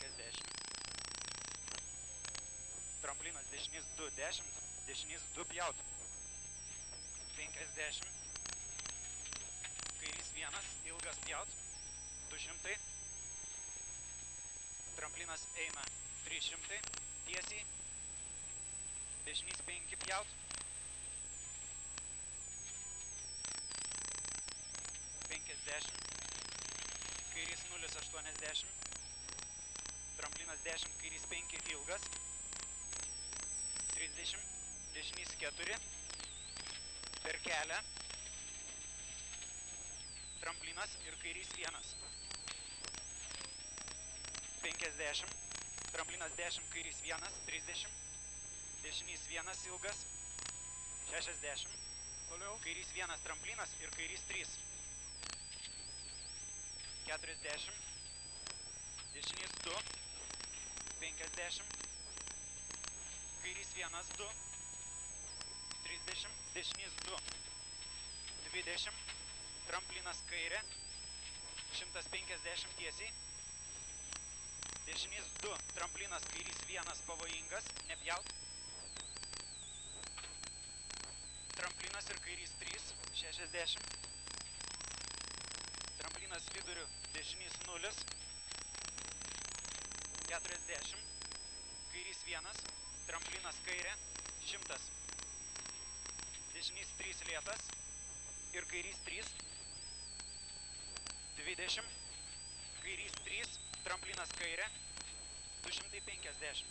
50. Tramplinas dešinys 2, 10. Dešinys 2 pjaut. 50. Kairys 1, ilgas pjaut. 200. Tramplinas eina 300. Tiesiai. Dešinys 5 pjaut. 50. Kairys 0, 80. Tramplinas 10, kairys 5, ilgas. 30. Dešinys 4. Per kelią. Tramplinas ir kairys 1. 50. Tramplinas 10, kairys 1, 30. Dešinys 1, ilgas. 60. Toliau. Kairys 1, tramplinas ir kairys 3. 40. Dešinys 2. 50. Kairys 1, 2. 30. Dešinys 2. 20. Tramplinas kairė. 150 tiesiai. Dešinys 2. Tramplinas kairys 1 pavojingas. Nepjaut. Tramplinas ir kairys 3. 60. Tramplinas viduriu. Dešinys 0. 40. Kairys 1. Tramplinas kairė. 100. Dešinys 3 lėtas. Ir kairys 3. 20. Kairys 3. Tramplinas kairė. 250.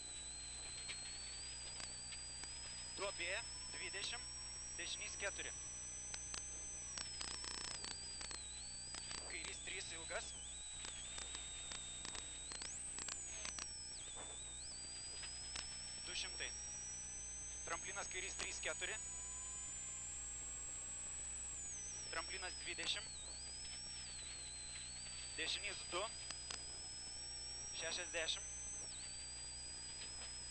Duobė. 20. Dešinys 4. Kairys 3 ilgas. 200. Tramplinas kairys 3, 4. Tramplinas 20. Dešinys 2. 60.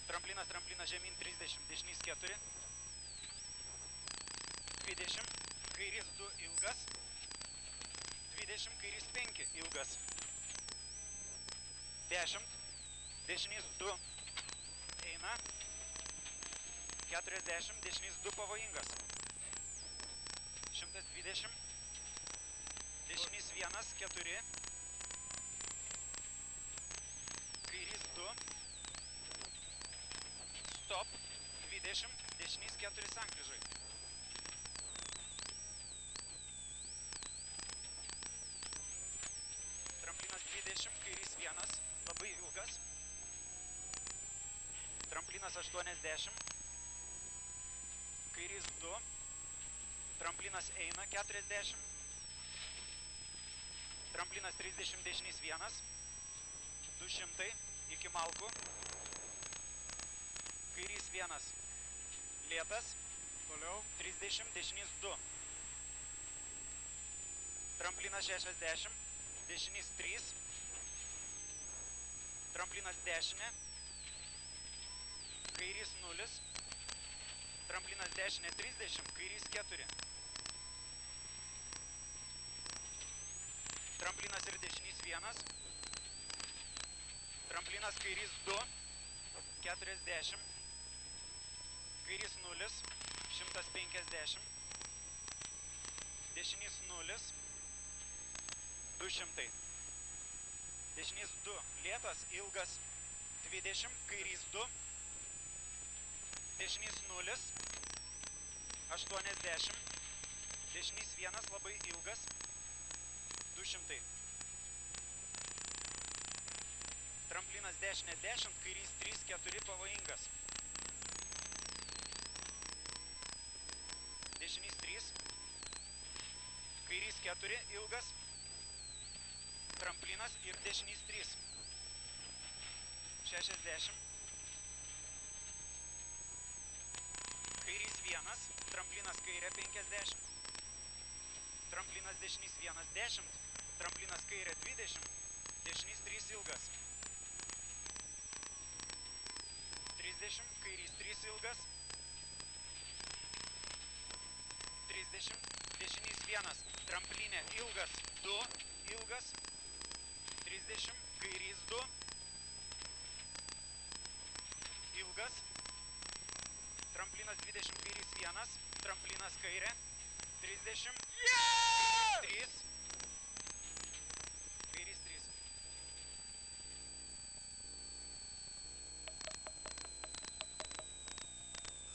Tramplinas žemyn 30. Dešinys 4. 20. Kairys 2 ilgas. 20. Kairys 5 ilgas. 10. Dešinys 2 eina. 40. Dešinys 2 pavojingas. 120. Dešinys 1, 4. Kairys 2. Stop. 20. Dešinys 4 sankryžai. Tramplinas 20. Kairys 1. Labai ilgas. Tramplinas 80. Kairys 2. Tramplinas eina 40. Tramplinas 30, dešinys 1. 200 iki malkų. Kairys 1 lėtas. Toliau. 30, dešinys 2. Tramplinas 60. Dešinys 3. Tramplinas dešinė. Kairys 0. Tramplinas dešinė 30. Kairys 4. Tramplinas ir dešinys 1. Tramplinas kairys 2. 40. Kairys 0. 150. Dešinys 0. 200. Dešinys 2 lėtas, ilgas. 20. Kairys 2. Dešinys 0. 80. Dešinys 1 labai ilgas. 200. Tramplinas dešinė 10, kairys 3, 4 pavojingas. Dešinys 3. Kairys 4 ilgas. Tramplinas ir dešinys 3. 60. Kairys 1, tramplinas kairė 50. Tramplinas dešinys 1, 10. Tramplinas kairė 20. Dešinys 3 ilgas. 30. Kairys 3 ilgas. 30. Dešinys 1. Tramplinė ilgas 2 ilgas. 30. Kairys 2. ilgas. Tramplinas 20 kairys 1. Tramplinas kairė. 30. 3.